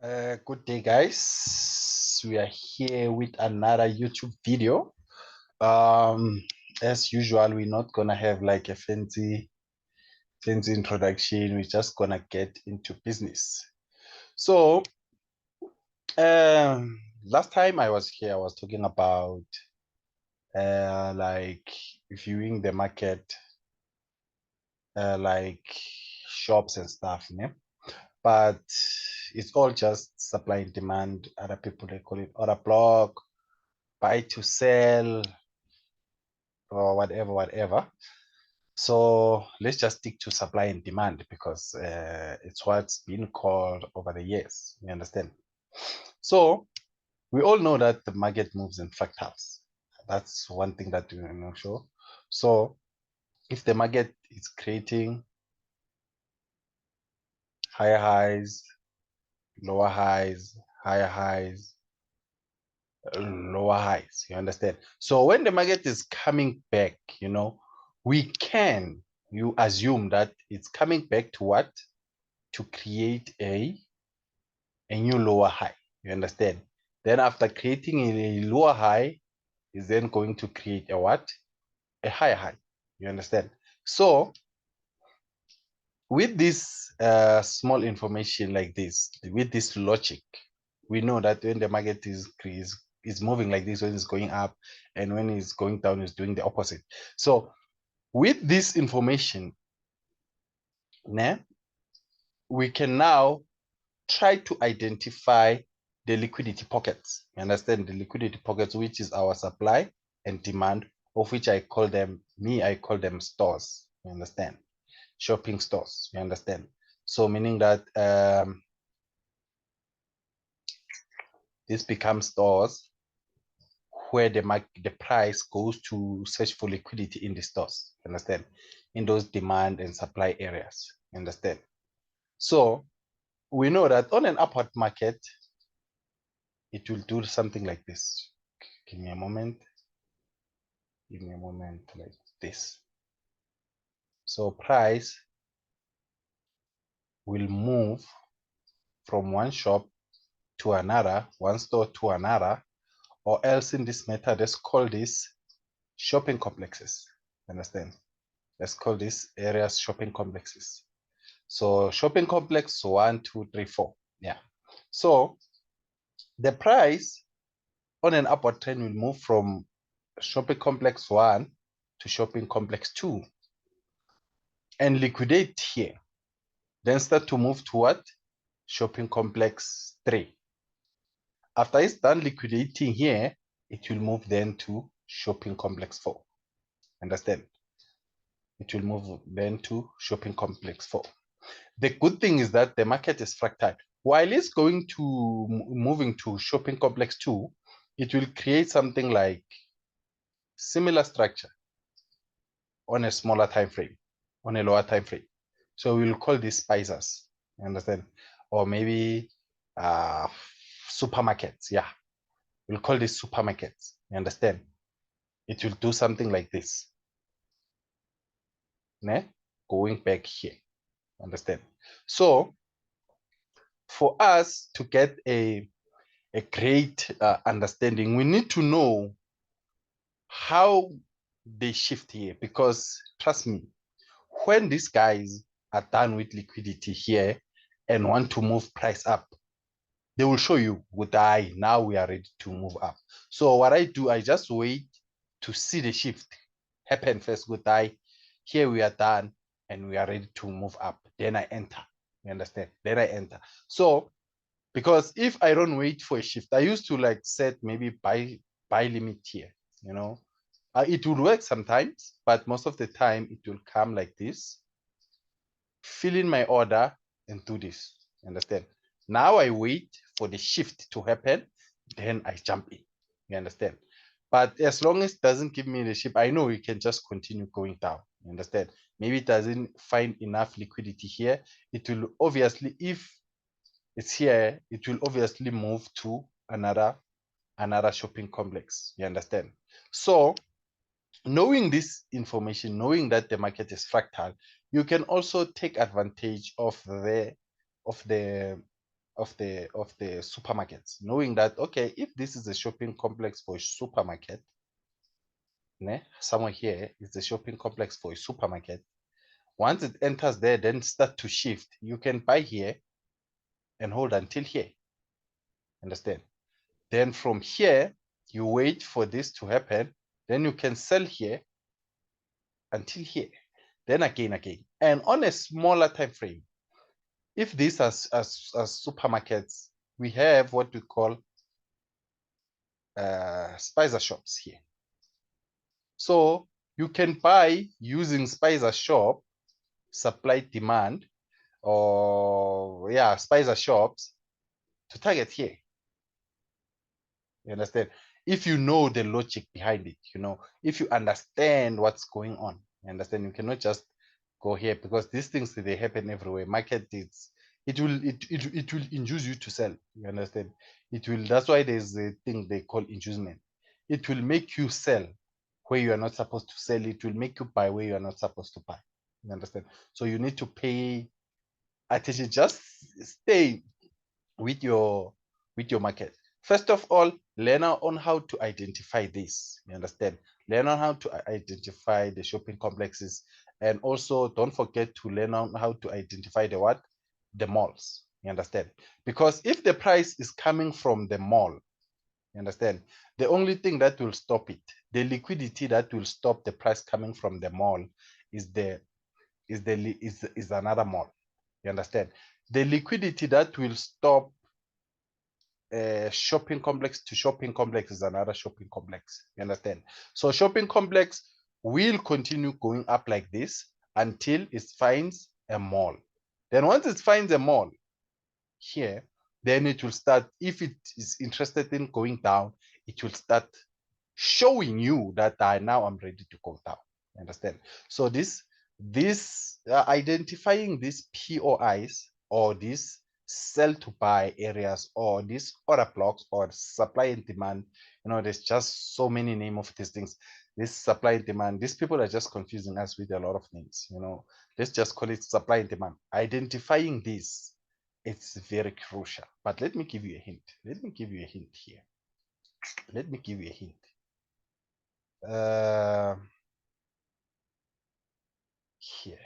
Good day, guys. We are here with another YouTube video. As usual, we're not gonna have like a fancy introduction. We're just gonna get into business. So, last time I was here, I was talking about like viewing the market, like shops and stuff, you know? But it's all just supply and demand. Other people they call it order block, buy to sell, or whatever. So let's just stick to supply and demand because it's what's been called over the years. You understand? So we all know that the market moves in fractals. That's one thing that we know sure. So if the market is creating higher highs, lower highs, higher highs, lower highs, you understand? So when the market is coming back, we can you assume that it's coming back to what? To create a new lower high. You understand? Then after creating a lower high, is then going to create a what? A higher high. You understand? So with this small information like this, with this logic, we know that when the market is moving like this, when it's going up, and when it's going down, it's doing the opposite. So with this information, we can now try to identify the liquidity pockets. You understand? The liquidity pockets, which is our supply and demand, of which I call them stores. You understand? Shopping stores. You understand? So meaning that this becomes stores where the price goes to search for liquidity in the stores. You understand? In those demand and supply areas. You understand? So we know that on an upward market, it will do something like this. Give me a moment. Give me a moment like this. So price will move from one shop to another, one store to another, or else in this method, let's call this shopping complexes. Understand? Let's call this areas shopping complexes. So shopping complex 1, 2, 3, 4. Yeah. So the price on an upward trend will move from shopping complex 1 to shopping complex 2 and liquidate here. Then start to move to what? Shopping complex 3. After it's done liquidating here, it will move then to shopping complex 4. Understand? It will move then to shopping complex 4. The good thing is that the market is fractal. While it's going to moving to shopping complex 2, it will create something like similar structure on a smaller time frame, on a lower time frame. So we'll call this spices. You understand? Or maybe supermarkets. Yeah, we'll call this supermarkets. You understand? It will do something like this. Ne? Going back here. Understand? So for us to get a great understanding, we need to know how they shift here, because trust me, when these guys are done with liquidity here and want to move price up, they will show you, good eye, now we are ready to move up. So what I do, I just wait to see the shift happen first. Good eye, here we are done and we are ready to move up. Then I enter. You understand? Then I enter. So because if I don't wait for a shift, I used to like set maybe buy limit here, it will work sometimes, but most of the time it will come like this, fill in my order and do this. Understand? Now I wait for the shift to happen, then I jump in. You understand? But as long as it doesn't give me the shift, I know we can just continue going down. You understand? Maybe it doesn't find enough liquidity here. It will obviously, if it's here, it will obviously move to another shopping complex. You understand? So knowing this information, knowing that the market is fractal, you can also take advantage of the supermarkets, knowing that okay, if this is a shopping complex for a supermarket, somewhere here is a shopping complex for a supermarket. Once it enters there, then start to shift. You can buy here and hold until here. Understand? Then from here, you wait for this to happen. Then you can sell here until here. Then again. And on a smaller time frame, if these are as supermarkets, we have what we call Spicer shops here. So you can buy using Spicer shop, supply demand, or Spicer shops to target here. You understand? If you know the logic behind it, if you understand what's going on, you understand, you cannot just go here, because these things, they happen everywhere. Market, it will induce you to sell. You understand? That's why there's a thing they call inducement. It will make you sell where you are not supposed to sell. It will make you buy where you are not supposed to buy. You understand? So you need to pay attention. Just stay with your market. First of all, learn on how to identify this. You understand? Learn on how to identify the shopping complexes, and also don't forget to learn on how to identify the malls. You understand? Because if the price is coming from the mall, you understand, the only thing that will stop it, the liquidity that will stop the price coming from the mall, is another mall. You understand? The liquidity that will stop shopping complex to shopping complex is another shopping complex. You understand? So shopping complex will continue going up like this until it finds a mall. Then once it finds a mall here, then it will start, if it is interested in going down, it will start showing you that now I'm ready to go down. You understand? So this identifying these POIs, or these sell to buy areas, or these order blocks, or supply and demand, there's just so many names of these things. This supply and demand, these people are just confusing us with a lot of names. Let's just call it supply and demand. Identifying this, it's very crucial. But let me give you a hint. Let me give you a hint here. Let me give you a hint. Here,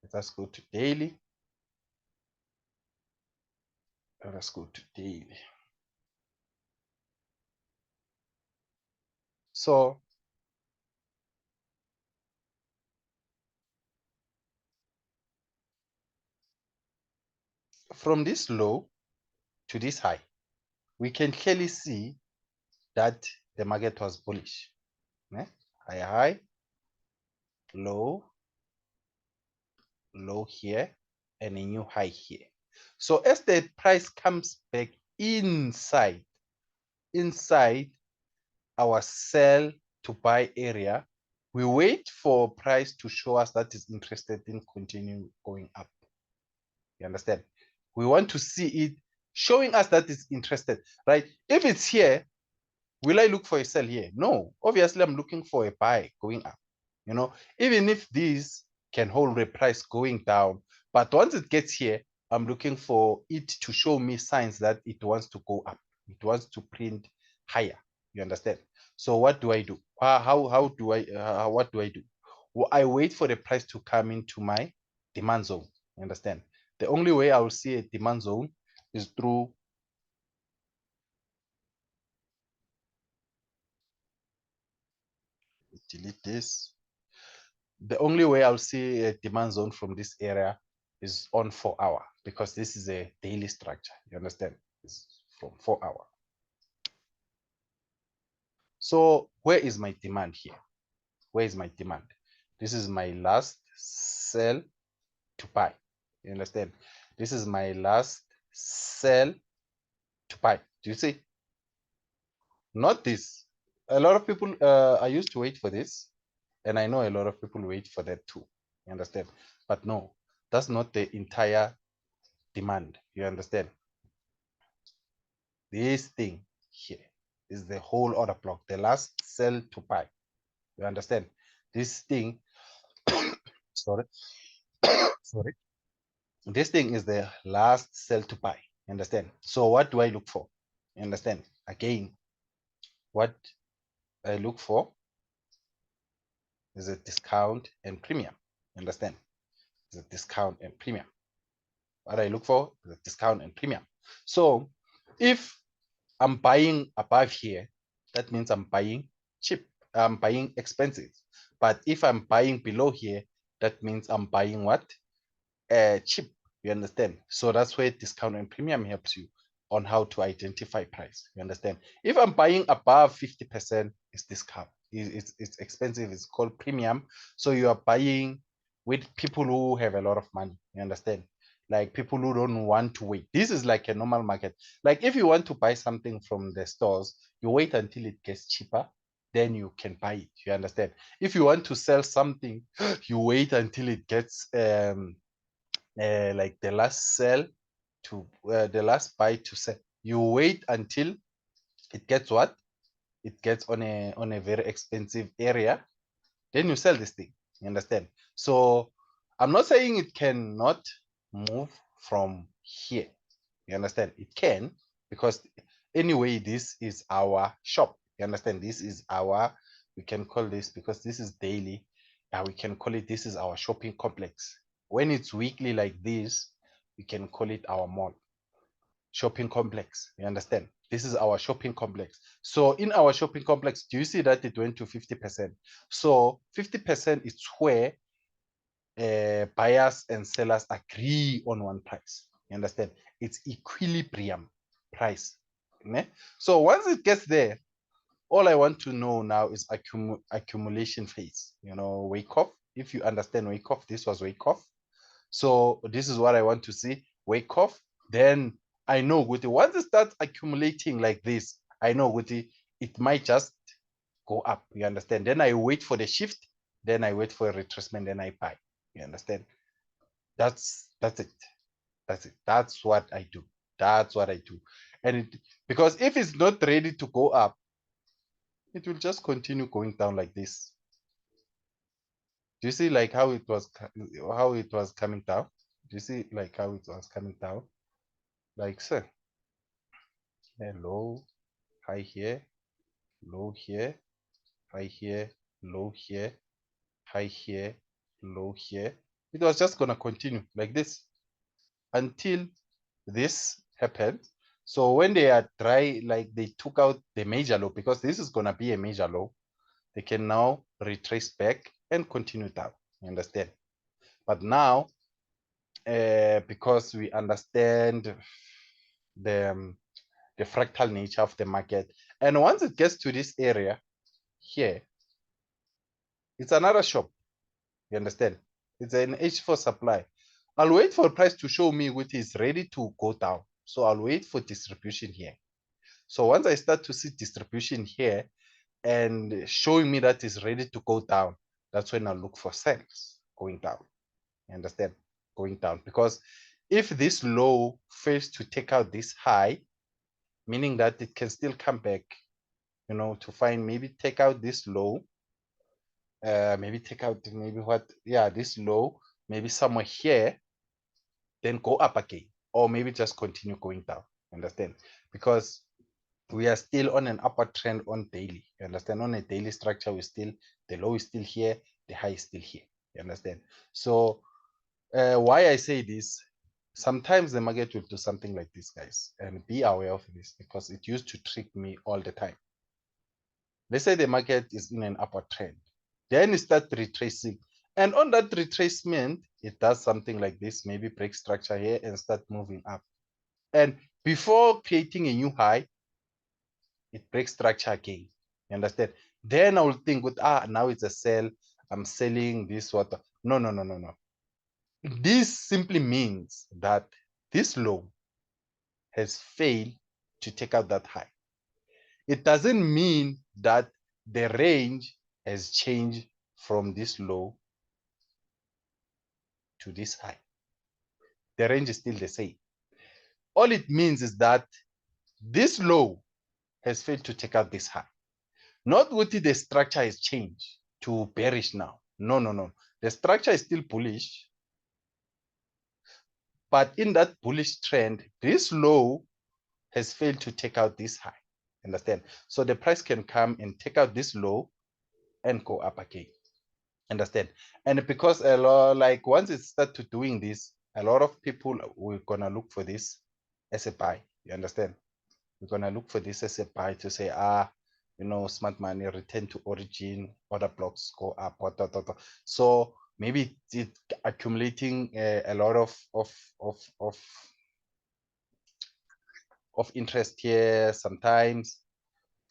let us go to daily. Let us go to daily. So from this low to this high, we can clearly see that the market was bullish. High, low here, and a new high here. So as the price comes back inside our sell to buy area, we wait for price to show us that is interested in continuing going up. You understand? We want to see it showing us that it's interested, right? If it's here, will I look for a sell here? No, obviously I'm looking for a buy going up. Even if these can hold the price going down, but once it gets here, I'm looking for it to show me signs that it wants to go up. It wants to print higher. You understand? So what do I do? What do I do? Well, I wait for the price to come into my demand zone. You understand? The only way I will see a demand zone is through delete this. The only way I'll see a demand zone from this area is on 4 hour, because this is a daily structure. You understand? It's from 4 hour. So where is my demand here? Where is my demand? This is my last sell to buy. You understand? This is my last sell to buy. Do you see? Not this. A lot of people I used to wait for this, and I know a lot of people wait for that too. You understand? But no, that's not the entire demand. You understand? This thing here is the whole order block, the last sell to buy. You understand? This thing, sorry, sorry. This thing is the last sell to buy. You understand? So what do I look for? You understand? Again, what I look for is a discount and premium. You understand? It's a discount and premium. What I look for is a discount and premium. So if I'm buying above here, that means I'm buying cheap. I'm buying expensive. But if I'm buying below here, that means I'm buying what? Cheap. You understand? So that's where discount and premium helps you on how to identify price. You understand? If I'm buying above 50%, it's discount. It's expensive. It's called premium. So you are buying with people who have a lot of money. You understand? Like people who don't want to wait. This is like a normal market. Like if you want to buy something from the stores, you wait until it gets cheaper, then you can buy it. You understand? If you want to sell something, you wait until it gets like the last sell to the last buy to sell. You wait until it gets what? It gets on a very expensive area, then you sell this thing. You understand? So I'm not saying it cannot move from here. You understand? It can, because anyway, this is our shop. You understand? This is our, we can call this, because this is daily, we can call it, this is our shopping complex. When it's weekly like this, we can call it our mall, shopping complex. You understand? This is our shopping complex. So in our shopping complex, do you see that it went to 50%? So 50% is where buyers and sellers agree on one price. You understand? It's equilibrium price. Ne? So once it gets there, all I want to know now is accumulation phase. You know, wake off. If you understand wake off, this was wake off. So this is what I want to see. Wake off. Then I know with it, once it starts accumulating like this, I know with it might just go up. You understand? Then I wait for the shift. Then I wait for a retracement. Then I buy. You understand? That's it. That's it. That's what I do. That's what I do. And it, because if it's not ready to go up, it will just continue going down like this. Do you see like how it was coming down? Do you see like how it was coming down? Like so. Low, high here, low here, high here, low here, high here, low here. It was just gonna continue like this until this happened. So when they are dry, like they took out the major low, because this is gonna be a major low, they can now retrace back and continue down. You understand? But now, because we understand the fractal nature of the market, and once it gets to this area here, it's another shop. You understand? It's an H4 supply. I'll wait for price to show me which is ready to go down. So I'll wait for distribution here. So once I start to see distribution here and showing me that it's ready to go down, that's when I'll look for sales going down. You understand? Going down. Because if this low fails to take out this high, meaning that it can still come back, you know, to find, maybe take out this low, maybe take out, maybe what, yeah, this low, maybe somewhere here, then go up again, or maybe just continue going down. Understand? Because we are still on an upward trend on daily. You understand? On a daily structure, we still, the low is still here, the high is still here. You understand? So why I say this, sometimes the market will do something like this, guys, and be aware of this, because it used to trick me all the time. Let's say the market is in an upward trend, then it starts retracing, and on that retracement, it does something like this, maybe break structure here and start moving up. And before creating a new high, it breaks structure again. You understand? Then I will think with, now it's a sell. I'm selling this water. No, no, no, no, no. This simply means that this low has failed to take out that high. It doesn't mean that the range has changed from this low to this high. The range is still the same. All it means is that this low has failed to take out this high. Not what the structure has changed to bearish now. No, no, no. The structure is still bullish. But in that bullish trend, this low has failed to take out this high. Understand? So the price can come and take out this low and go up again. Understand? And because a lot, like once it start to doing this, a lot of people will gonna look for this as a buy. You understand? We're gonna look for this as a buy to say, smart money return to origin, order blocks go up, so maybe it's accumulating a lot of interest here. Sometimes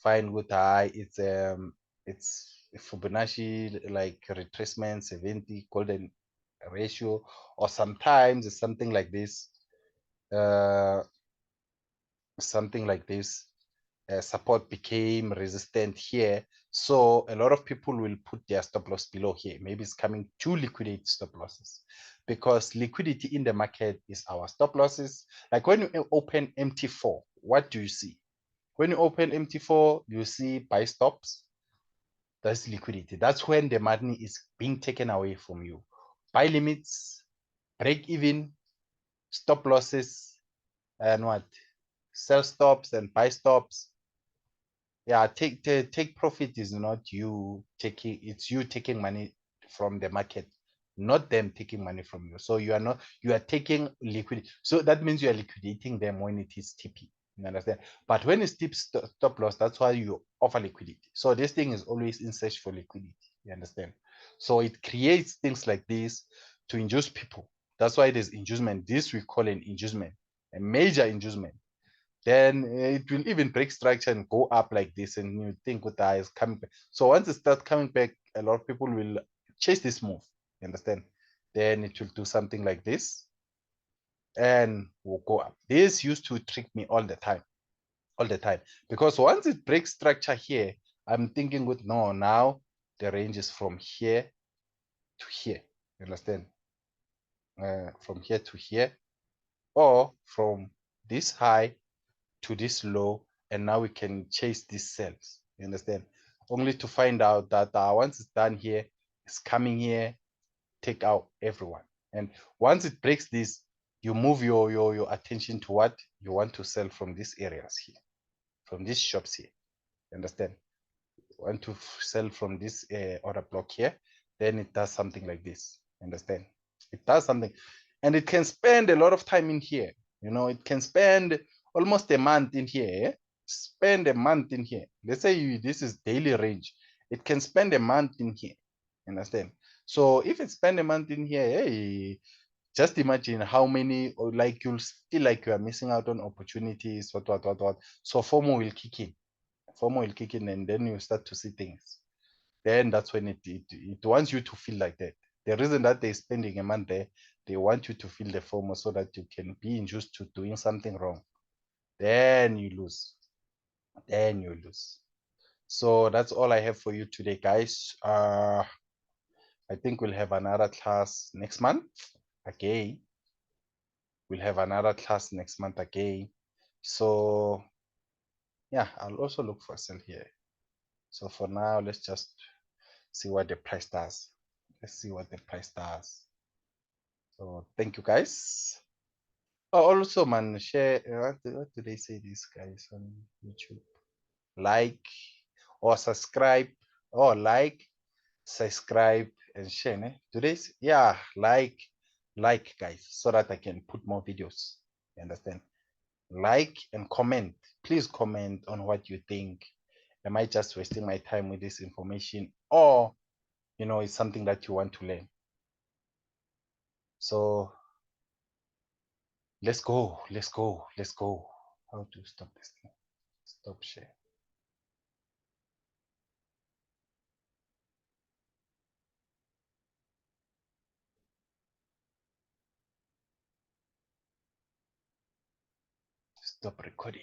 fine with high, it's Fibonacci like retracement 70 golden ratio, or sometimes it's something like this, uh something like this. Support became resistant here, so a lot of people will put their stop loss below here. Maybe it's coming to liquidate stop losses, because liquidity in the market is our stop losses. Like when you open MT4, what do you see? When you open MT4, you see buy stops. That's liquidity. That's when the money is being taken away from you. Buy limits, break even, stop losses, and what? Sell stops and buy stops. Yeah, take profit is not you taking, it's you taking money from the market, not them taking money from you. So you are not, you are taking liquidity. So that means you are liquidating them when it is TP. You understand? But when it's deep stop loss, that's why you offer liquidity. So this thing is always in search for liquidity. You understand? So it creates things like this to induce people. That's why there's inducement. This we call an inducement, a major inducement. Then it will even break structure and go up like this, and you think with the eyes coming back. So once it starts coming back, a lot of people will chase this move. You understand? Then it will do something like this and will go up. This used to trick me all the time, because once it breaks structure here, I'm thinking with no, now the range is from here to here. You understand? From here to here, or from this high to this low, and now we can chase these cells. You understand? Only to find out that once it's done here, it's coming here, take out everyone. And once it breaks this, you move your attention to what you want to sell from these areas here, from these shops here. You understand? You want to sell from this order block here, then it does something like this. Understand? It does something, and it can spend a lot of time in here. It can spend almost a month in here. Spend a month in here. Let's say this is daily range. It can spend a month in here. Understand? So if it spend a month in here, hey, just imagine how many, or like you'll feel like you are missing out on opportunities. What. So FOMO will kick in. FOMO will kick in, and then you start to see things. Then that's when it wants you to feel like that. The reason that they're spending a month there, they want you to feel the FOMO so that you can be induced to doing something wrong. Then you lose. Then you lose. So that's all I have for you today, guys. I think we'll have another class next month again. We'll have another class next month again. So yeah, I'll also look for a sell here. So for now, let's just see what the price does. Let's see what the price does. So thank you, guys. Oh, also, man, share. What do they say, these guys on YouTube? Like or subscribe, or like, subscribe, and share. Today's, yeah, like, guys, so that I can put more videos. You understand? Like and comment. Please comment on what you think. Am I just wasting my time with this information, or it's something that you want to learn? So let's go. How to stop this thing? Stop share. Stop recording.